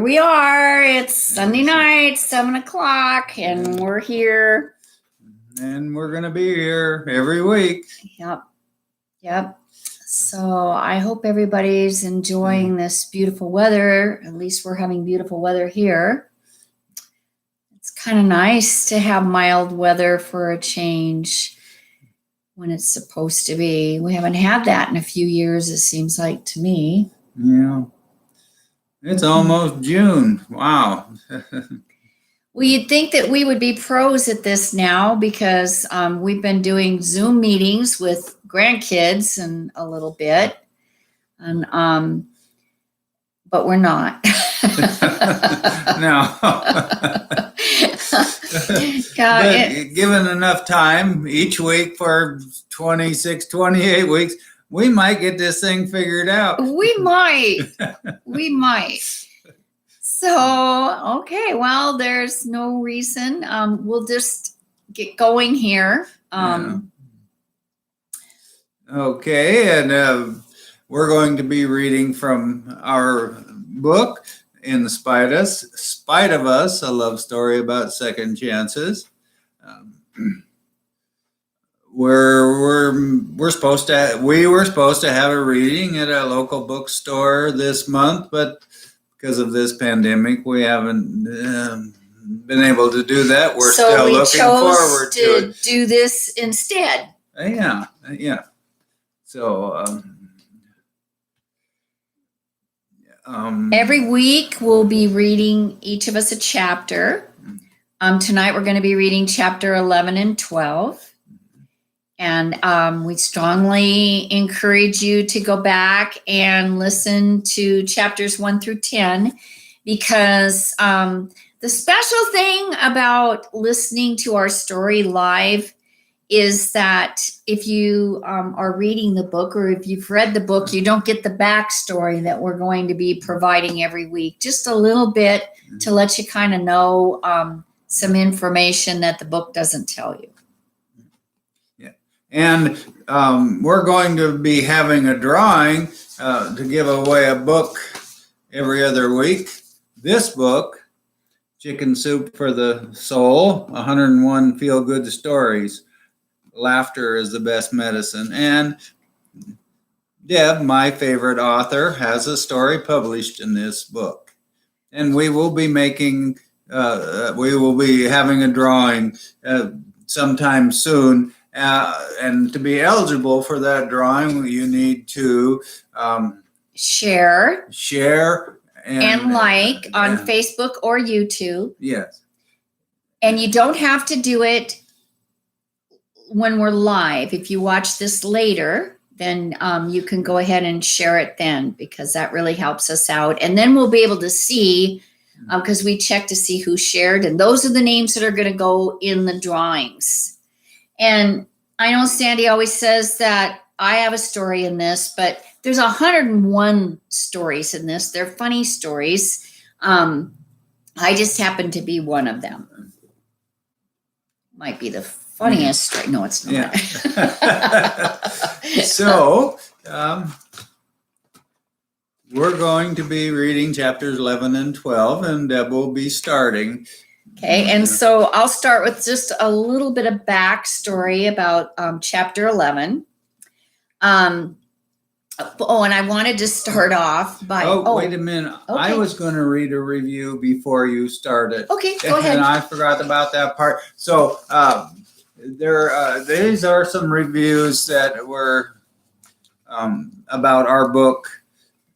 We are. It's Sunday night, 7 o'clock, and we're here. And we're going to be here every week. Yep. So I hope everybody's enjoying this beautiful weather. At least we're having beautiful weather here. It's kind of nice to have mild weather for a change when it's supposed to be. We haven't had that in a few years, it seems like to me. Yeah. It's almost June. Wow. Well, you'd think that we would be pros at this now because we've been doing Zoom meetings with grandkids and a little bit, and but we're not. No. But given enough time each week for 26, 28 weeks, we might get this thing figured out. We might. So, okay, well, there's no reason. We'll just get going here. Okay, and we're going to be reading from our book, In Spite of Us, a love story about second chances. We were supposed to have a reading at a local bookstore this month, but because of this pandemic, we haven't been able to do that. We're still looking forward to it. Do this instead. Yeah. So every week we'll be reading each of us a chapter. Tonight we're going to be reading chapter 11 and 12. And we strongly encourage you to go back and listen to chapters 1 through 10 because the special thing about listening to our story live is that if you are reading the book or if you've read the book, you don't get the backstory that we're going to be providing every week. Just a little bit to let you kind of know some information that the book doesn't tell you. And we're going to be having a drawing to give away a book every other week. This book, Chicken Soup for the Soul, 101 Feel-Good Stories. Laughter is the best medicine. And Deb, my favorite author, has a story published in this book. And we will be having a drawing sometime soon. And to be eligible for that drawing, you need to share and like on Facebook or YouTube. Yes. And you don't have to do it when we're live. If you watch this later, then you can go ahead and share it then because that really helps us out. And then we'll be able to see, because we check to see who shared. And those are the names that are going to go in the drawings. And I know Sandy always says that I have a story in this, but there's 101 stories in this. They're funny stories. I just happen to be one of them. Might be the funniest story. No, it's not. Yeah. So we're going to be reading chapters 11 and 12, and Deb will be starting. Okay, and so I'll start with just a little bit of backstory about chapter 11. And I wanted to start off by... wait a minute. Okay. I was going to read a review before you started. Okay, go ahead. And I forgot about that part. So these are some reviews that were about our book,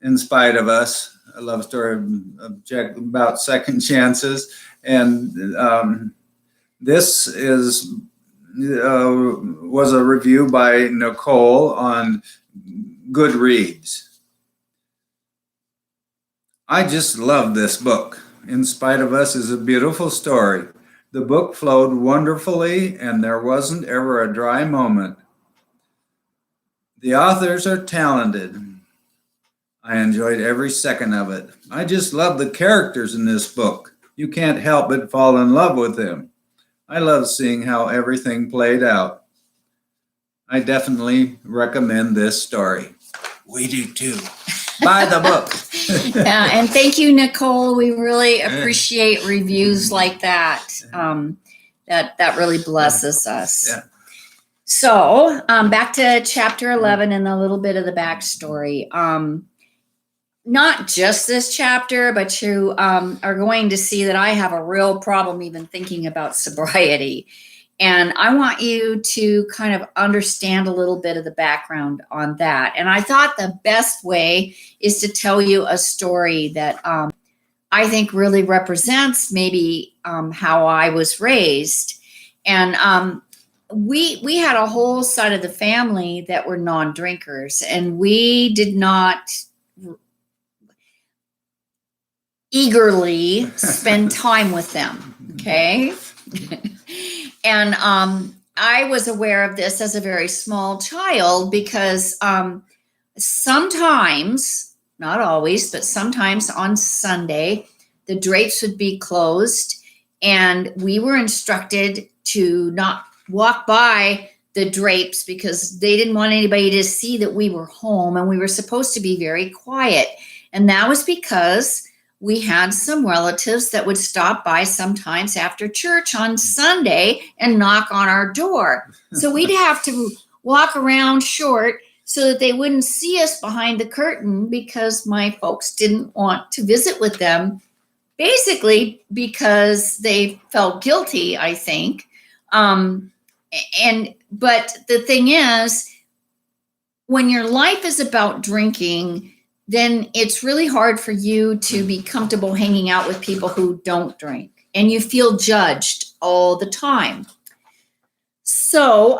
In Spite of Us, a love story about second chances. And this was a review by Nicole on Goodreads. I just love this book. In Spite of Us is a beautiful story. The book flowed wonderfully, and there wasn't ever a dry moment. The authors are talented. I enjoyed every second of it. I just love the characters in this book. You can't help but fall in love with them. I love seeing how everything played out. I definitely recommend this story. We do too. Buy the book. Yeah, and thank you, Nicole. We really appreciate reviews like that. That really blesses us. Yeah. So back to chapter 11 and a little bit of the backstory. Not just this chapter, but you are going to see that I have a real problem even thinking about sobriety. And I want you to kind of understand a little bit of the background on that. And I thought the best way is to tell you a story that I think really represents maybe how I was raised. And we had a whole side of the family that were non-drinkers, and we did not eagerly spend time with them. Okay. And I was aware of this as a very small child because sometimes, not always, but sometimes on Sunday, the drapes would be closed and we were instructed to not walk by the drapes because they didn't want anybody to see that we were home, and we were supposed to be very quiet. And that was because we had some relatives that would stop by sometimes after church on Sunday and knock on our door. So we'd have to walk around short so that they wouldn't see us behind the curtain because my folks didn't want to visit with them, basically because they felt guilty, I think. But the thing is, when your life is about drinking, then it's really hard for you to be comfortable hanging out with people who don't drink, and you feel judged all the time. So,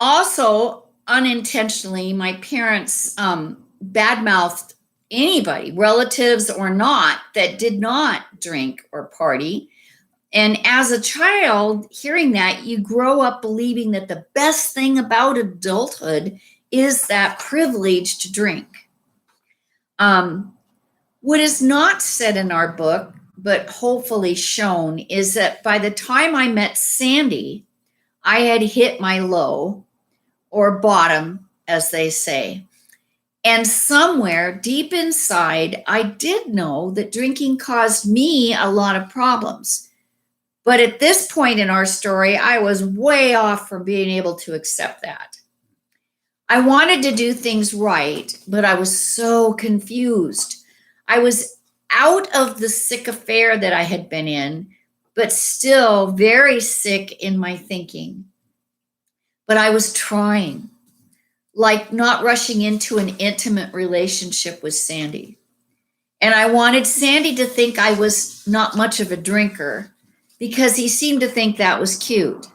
also unintentionally, my parents badmouthed anybody, relatives or not, that did not drink or party. And as a child, hearing that, you grow up believing that the best thing about adulthood is that privilege to drink. What is not said in our book, but hopefully shown, is that by the time I met Sandy, I had hit my low, or bottom, as they say. And somewhere deep inside, I did know that drinking caused me a lot of problems. But at this point in our story, I was way off from being able to accept that. I wanted to do things right, but I was so confused. I was out of the sick affair that I had been in, but still very sick in my thinking. But I was trying, like not rushing into an intimate relationship with Sandy. And I wanted Sandy to think I was not much of a drinker because he seemed to think that was cute.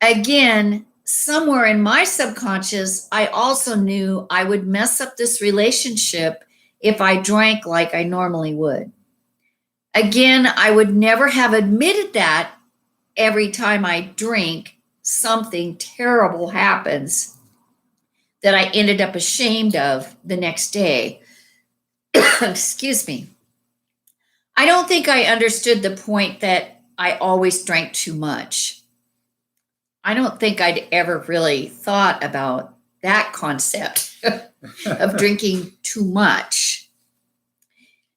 Again, somewhere in my subconscious, I also knew I would mess up this relationship if I drank like I normally would. Again, I would never have admitted that every time I drink, something terrible happens that I ended up ashamed of the next day. Excuse me. I don't think I understood the point that I always drank too much. I don't think I'd ever really thought about that concept of drinking too much,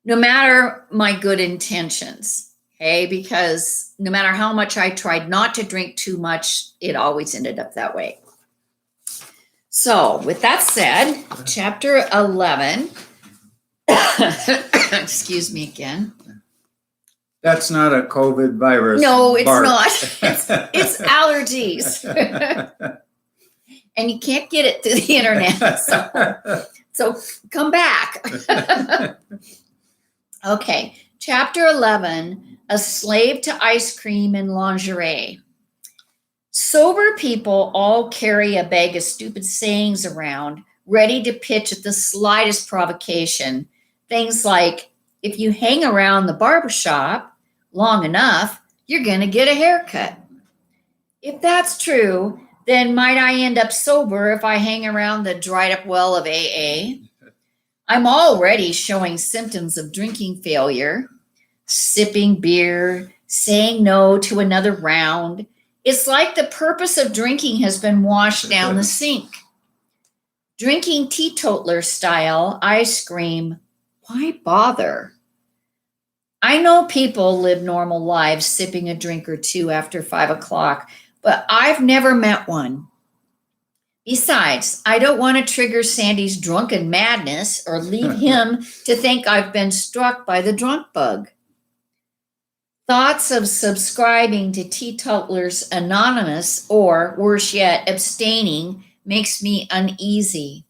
no matter my good intentions, okay? Because no matter how much I tried not to drink too much, it always ended up that way. So with that said, chapter 11, excuse me again. That's not a COVID virus. No, it's Bart. not. It's allergies. And you can't get it through the internet. So come back. Okay, chapter 11, a slave to ice cream and lingerie. Sober people all carry a bag of stupid sayings around, ready to pitch at the slightest provocation. Things like, if you hang around the barbershop long enough, you're going to get a haircut. If that's true, then might I end up sober if I hang around the dried up well of AA? I'm already showing symptoms of drinking failure, sipping beer, saying no to another round. It's like the purpose of drinking has been washed down the sink. Drinking teetotaler style, I scream, why bother? I know people live normal lives sipping a drink or two after 5 o'clock, but I've never met one. Besides, I don't want to trigger Sandy's drunken madness or lead him to think I've been struck by the drunk bug. Thoughts of subscribing to Teetotalers Anonymous, or worse yet, abstaining, makes me uneasy.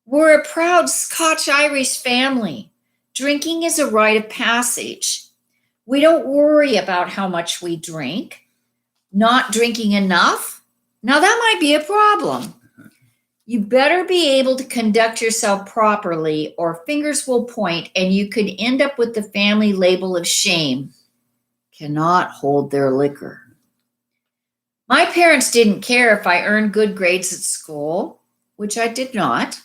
We're a proud Scotch-Irish family. Drinking is a rite of passage. We don't worry about how much we drink. Not drinking enough? Now that might be a problem. You better be able to conduct yourself properly, or fingers will point and you could end up with the family label of shame. Cannot hold their liquor. My parents didn't care if I earned good grades at school, which I did not,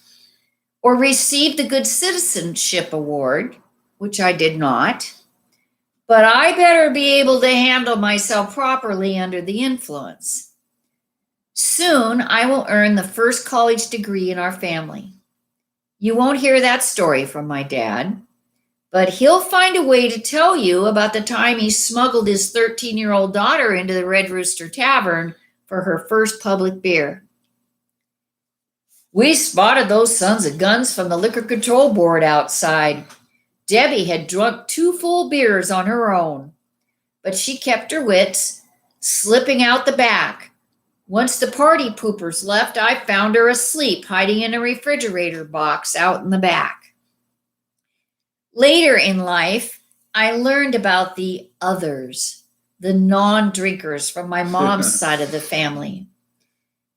or received the Good Citizenship Award, which I did not, but I better be able to handle myself properly under the influence. Soon I will earn the first college degree in our family. You won't hear that story from my dad, but he'll find a way to tell you about the time he smuggled his 13-year-old daughter into the Red Rooster Tavern for her first public beer. We spotted those sons of guns from the liquor control board outside. Debbie had drunk 2 full beers on her own, but she kept her wits, slipping out the back. Once the party poopers left, I found her asleep, hiding in a refrigerator box out in the back. Later in life, I learned about the others, the non-drinkers from my mom's side of the family.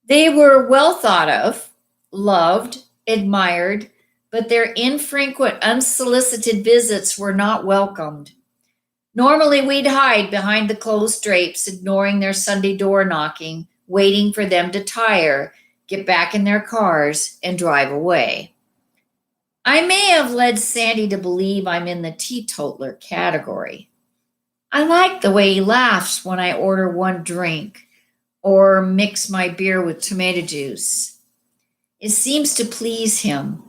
They were well thought of, loved, admired, but their infrequent, unsolicited visits were not welcomed. Normally, we'd hide behind the closed drapes, ignoring their Sunday door knocking, waiting for them to tire, get back in their cars, and drive away. I may have led Sandy to believe I'm in the teetotaler category. I like the way he laughs when I order one drink or mix my beer with tomato juice. It seems to please him.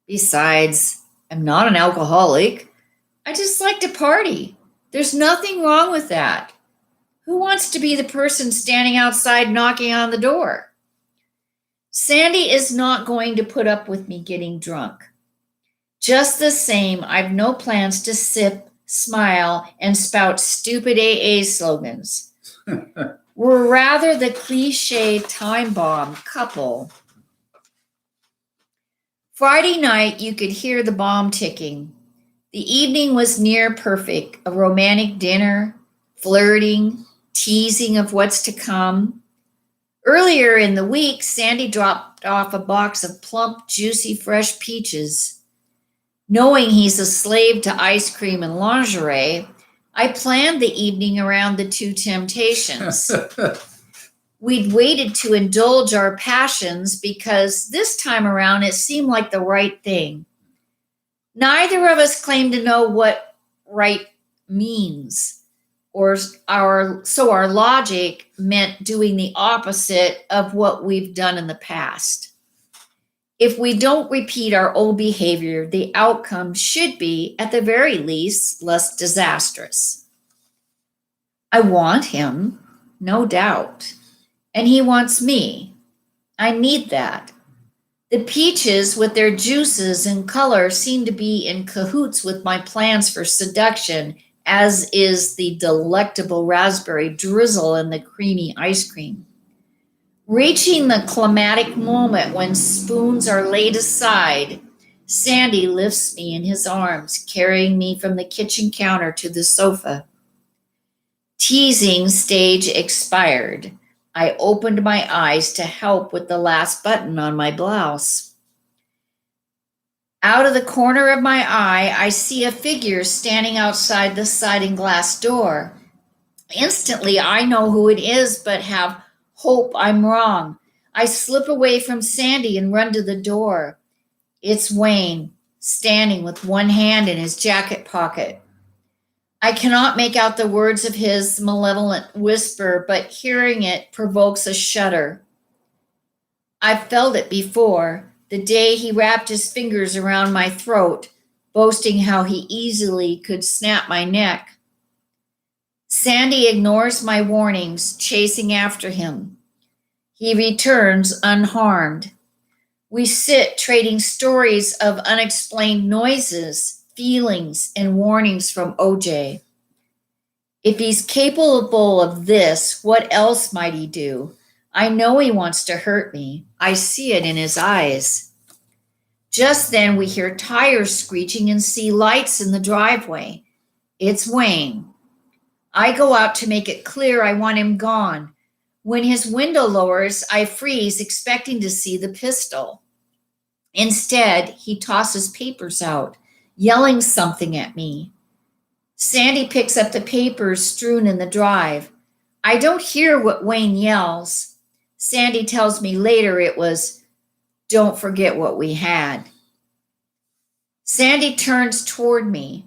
Besides, I'm not an alcoholic. I just like to party. There's nothing wrong with that. Who wants to be the person standing outside knocking on the door? Sandy is not going to put up with me getting drunk. Just the same, I've no plans to sip, smile, and spout stupid AA slogans. We're rather the cliche time bomb couple. Friday night, you could hear the bomb ticking. The evening was near perfect, a romantic dinner, flirting, teasing of what's to come. Earlier in the week, Sandy dropped off a box of plump, juicy, fresh peaches. Knowing he's a slave to ice cream and lingerie, I planned the evening around the 2 temptations. We'd waited to indulge our passions because this time around it seemed like the right thing. Neither of us claimed to know what right means, so our logic meant doing the opposite of what we've done in the past. If we don't repeat our old behavior, the outcome should be, at the very least, less disastrous. I want him, no doubt, and he wants me. I need that. The peaches with their juices and color seem to be in cahoots with my plans for seduction, as is the delectable raspberry drizzle and the creamy ice cream. Reaching the climactic moment when spoons are laid aside, Sandy lifts me in his arms, carrying me from the kitchen counter to the sofa. Teasing stage expired. I opened my eyes to help with the last button on my blouse. Out of the corner of my eye, I see a figure standing outside the sliding glass door. Instantly, I know who it is, but have hope I'm wrong. I slip away from Sandy and run to the door. It's Wayne, standing with one hand in his jacket pocket. I cannot make out the words of his malevolent whisper, but hearing it provokes a shudder. I've felt it before, the day he wrapped his fingers around my throat, boasting how he easily could snap my neck. Sandy ignores my warnings, chasing after him. He returns unharmed. We sit trading stories of unexplained noises, feelings, and warnings from OJ. If he's capable of this, what else might he do? I know he wants to hurt me. I see it in his eyes. Just then we hear tires screeching and see lights in the driveway. It's Wayne. I go out to make it clear I want him gone. When his window lowers, I freeze, expecting to see the pistol. Instead, he tosses papers out, yelling something at me. Sandy picks up the papers strewn in the drive. I don't hear what Wayne yells. Sandy tells me later it was, "Don't forget what we had." Sandy turns toward me.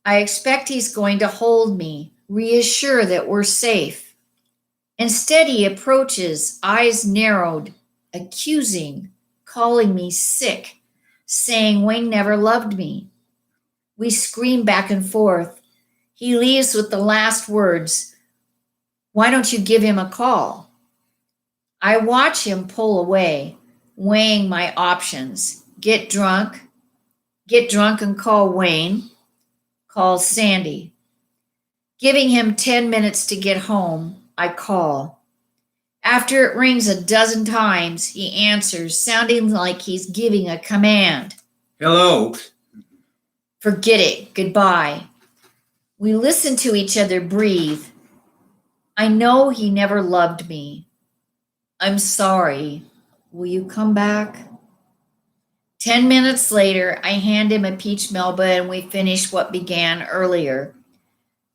I expect he's going to hold me, reassure that we're safe. Instead, he approaches, eyes narrowed, accusing, calling me sick, saying Wayne never loved me. We scream back and forth. He leaves with the last words, "Why don't you give him a call?" I watch him pull away, weighing my options. Get drunk and call Wayne, call Sandy. Giving him 10 minutes to get home, I call. After it rings a dozen times, he answers, sounding like he's giving a command. Hello. Forget it. Goodbye. We listen to each other breathe. I know he never loved me. I'm sorry. Will you come back? 10 minutes later, I hand him a peach Melba and we finish what began earlier.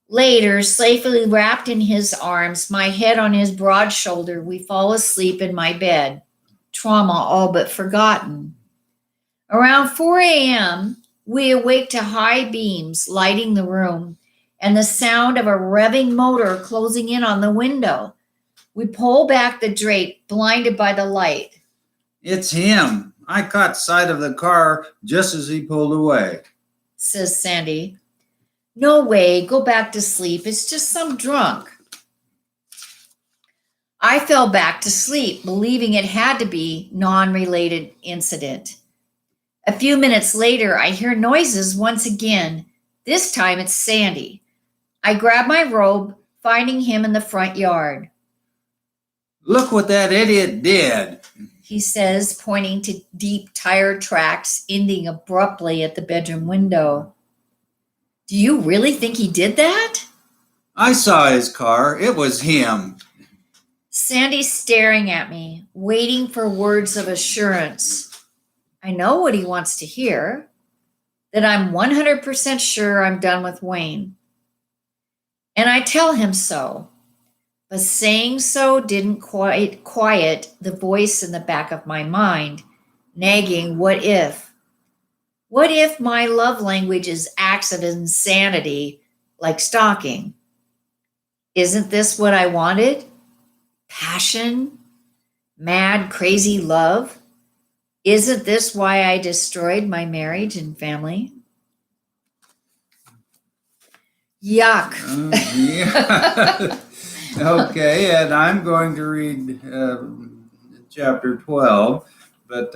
Later, safely wrapped in his arms, my head on his broad shoulder, we fall asleep in my bed. Trauma all but forgotten. Around 4 a.m., we awake to high beams lighting the room and the sound of a revving motor closing in on the window. We pull back the drape, blinded by the light. It's him. I caught sight of the car just as he pulled away, Says Sandy. No way, go back to sleep. It's just some drunk. I fell back to sleep, believing it had to be non-related incident. A few minutes later, I hear noises once again. This time it's Sandy. I grab my robe, finding him in the front yard. Look what that idiot did, He says, pointing to deep tire tracks ending abruptly at the bedroom window. Do you really think he did that? I saw his car. It was him. Sandy's staring at me, waiting for words of assurance. I know what he wants to hear, that I'm 100% sure I'm done with Wayne. And I tell him so. But saying so didn't quite quiet the voice in the back of my mind, nagging, what if? What if my love language is acts of insanity, like stalking? Isn't this what I wanted? Passion? Mad, crazy love? Isn't this why I destroyed my marriage and family? Yuck. Yeah. Okay, and I'm going to read chapter 12, but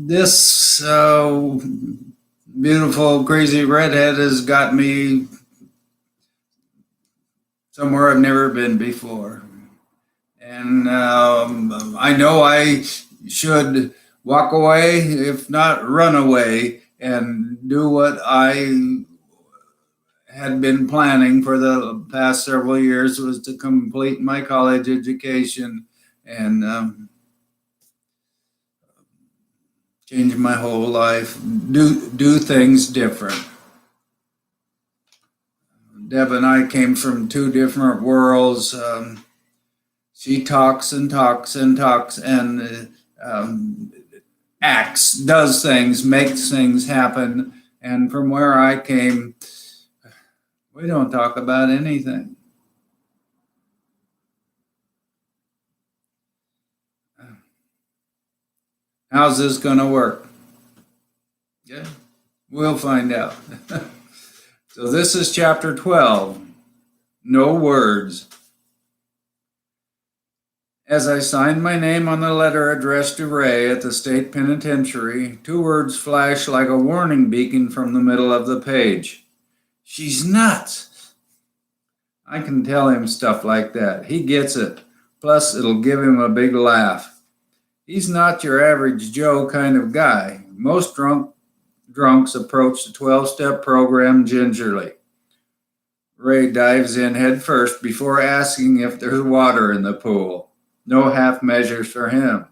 this beautiful, crazy redhead has got me somewhere I've never been before. And I know I should walk away, if not run away, and do what I had been planning for the past several years, was to complete my college education and change my whole life, do things different. Deb and I came from two different worlds. She talks and talks and talks and acts, does things, makes things happen. And from where I came, we don't talk about anything. How's this going to work? Yeah, we'll find out. So this is chapter 12. No words. As I signed my name on the letter addressed to Ray at the state penitentiary, 2 words flashed like a warning beacon from the middle of the page. She's nuts. I can tell him stuff like that. He gets it. Plus, it'll give him a big laugh. He's not your average Joe kind of guy. Most drunks approach the 12-step program gingerly. Ray dives in head first before asking if there's water in the pool. No half measures for him.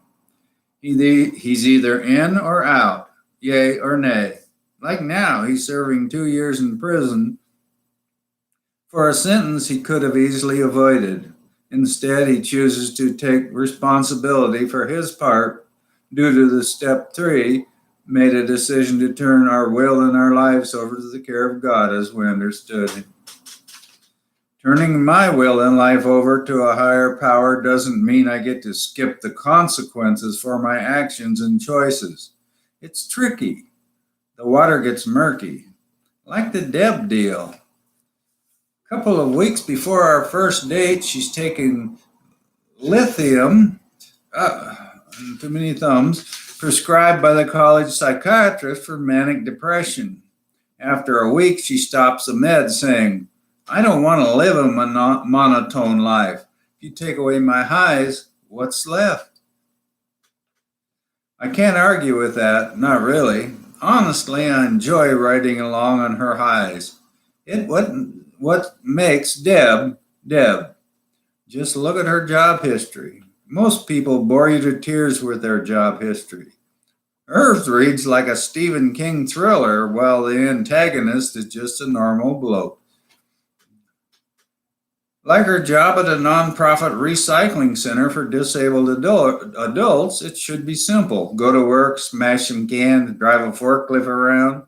He's either in or out, yay or nay. Like now, he's serving 2 years in prison for a sentence he could have easily avoided. Instead, he chooses to take responsibility for his part due to the step 3, made a decision to turn our will and our lives over to the care of God as we understood him. Turning my will and life over to a higher power doesn't mean I get to skip the consequences for my actions and choices. It's tricky. The water gets murky, like the Deb deal. A couple of weeks before our first date, she's taking lithium, too many thumbs, prescribed by the college psychiatrist for manic depression. After a week, she stops the med saying, I don't want to live a monotone life. If you take away my highs, what's left? I can't argue with that, not really. Honestly, I enjoy riding along on her highs. What makes Deb, Deb? Just look at her job history. Most people bore you to tears with their job history. Hers reads like a Stephen King thriller, while the antagonist is just a normal bloke. Like her job at a nonprofit recycling center for disabled adults, it should be simple. Go to work, smash some cans, drive a forklift around.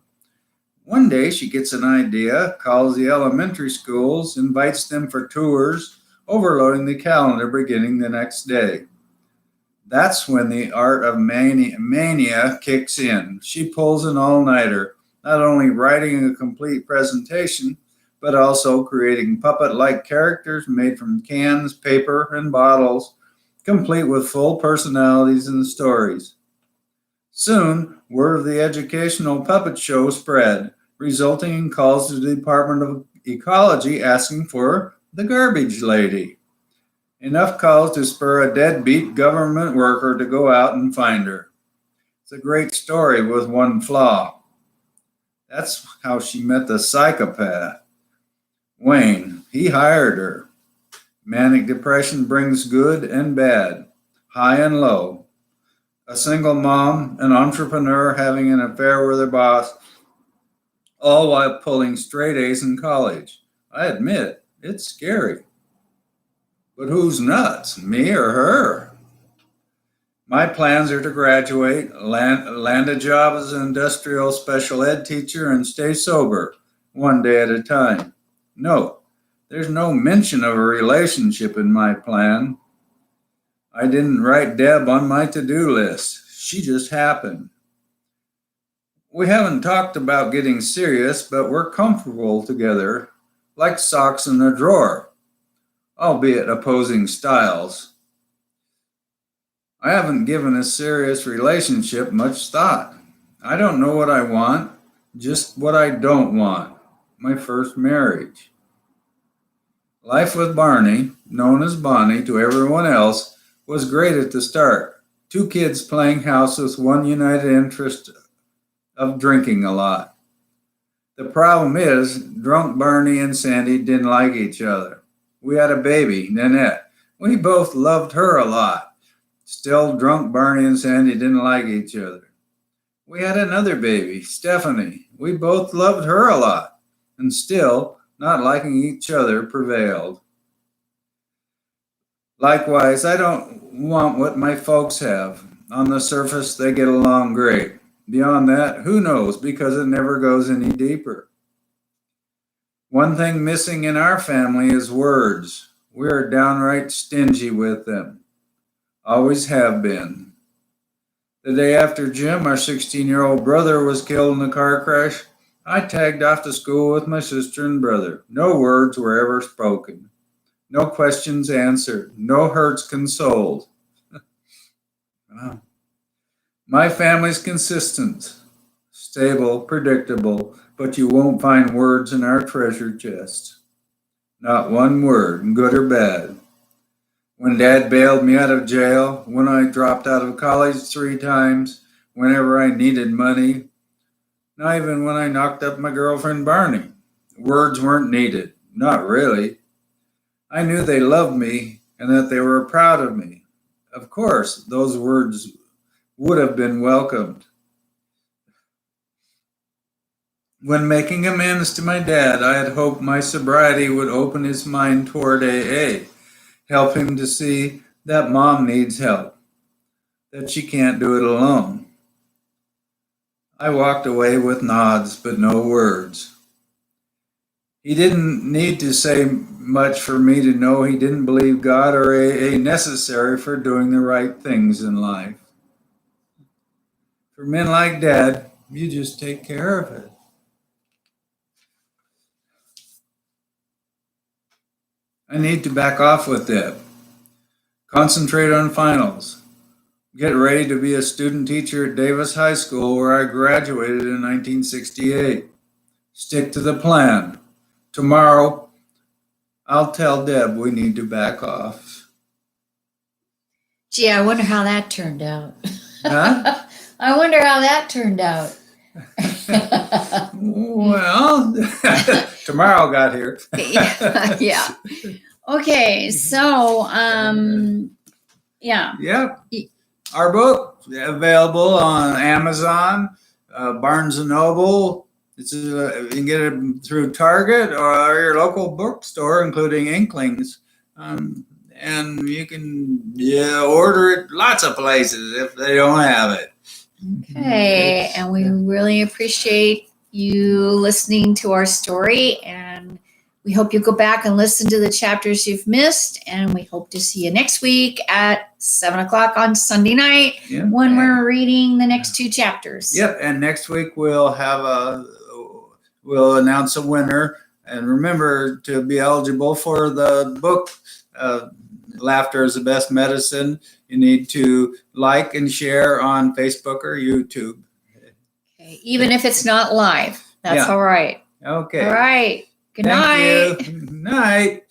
One day she gets an idea, calls the elementary schools, invites them for tours, overloading the calendar beginning the next day. That's when the art of mania kicks in. She pulls an all-nighter, not only writing a complete presentation, but also creating puppet-like characters made from cans, paper, and bottles, complete with full personalities and stories. Soon, word of the educational puppet show spread, resulting in calls to the Department of Ecology asking for the garbage lady. Enough calls to spur a deadbeat government worker to go out and find her. It's a great story with one flaw. That's how she met the psychopath. Wayne, he hired her. Manic depression brings good and bad, high and low. A single mom, an entrepreneur having an affair with her boss, all while pulling straight A's in college. I admit, it's scary. But who's nuts, me or her? My plans are to graduate, land a job as an industrial special ed teacher, and stay sober, one day at a time. Note, there's no mention of a relationship in my plan. I didn't write Deb on my to-do list. She just happened. We haven't talked about getting serious, but we're comfortable together, like socks in a drawer, albeit opposing styles. I haven't given a serious relationship much thought. I don't know what I want, just what I don't want. My first marriage. Life with Barney, known as Bonnie to everyone else, was great at the start. 2 kids playing house with one united interest of drinking a lot. The problem is, drunk Barney and Sandy didn't like each other. We had a baby, Nanette. We both loved her a lot. Still, drunk Barney and Sandy didn't like each other. We had another baby, Stephanie. We both loved her a lot. And still, not liking each other prevailed. Likewise, I don't want what my folks have. On the surface, they get along great. Beyond that, who knows, because it never goes any deeper. One thing missing in our family is words. We are downright stingy with them. Always have been. The day after Jim, our 16-year-old brother, was killed in a car crash, I tagged off to school with my sister and brother. No words were ever spoken. No questions answered. No hurts consoled. Wow. My family's consistent, stable, predictable, but you won't find words in our treasure chest. Not one word, good or bad. When Dad bailed me out of jail, when I dropped out of college 3 times, whenever I needed money, not even when I knocked up my girlfriend Barney. Words weren't needed, not really. I knew they loved me and that they were proud of me. Of course, those words would have been welcomed. When making amends to my dad, I had hoped my sobriety would open his mind toward AA, help him to see that Mom needs help, that she can't do it alone. I walked away with nods, but no words. He didn't need to say much for me to know he didn't believe God or AA necessary for doing the right things in life. For men like Dad, you just take care of it. I need to back off with that. Concentrate on finals. Get ready to be a student teacher at Davis High School, where I graduated in 1968. Stick to the plan. Tomorrow, I'll tell Deb we need to back off. Gee, I wonder how that turned out. Huh? I wonder how that turned out. Well, tomorrow got here. Yeah. Okay, so yeah. Yep. Our book available on Amazon, Barnes and Noble. You can get it through Target or your local bookstore, including Inklings. And you can order it lots of places if they don't have it. Okay, and we really appreciate you listening to our story, and we hope you go back and listen to the chapters you've missed, and we hope to see you next week at 7:00 on Sunday night Yeah. when we're reading the next 2 chapters. Yep, and next week we'll announce a winner, and remember to be eligible for the book Laughter is the Best Medicine. You need to like and share on Facebook or YouTube. Okay, even if it's not live, that's Yeah. all right. Okay. All right. Good Thank night. you. Night.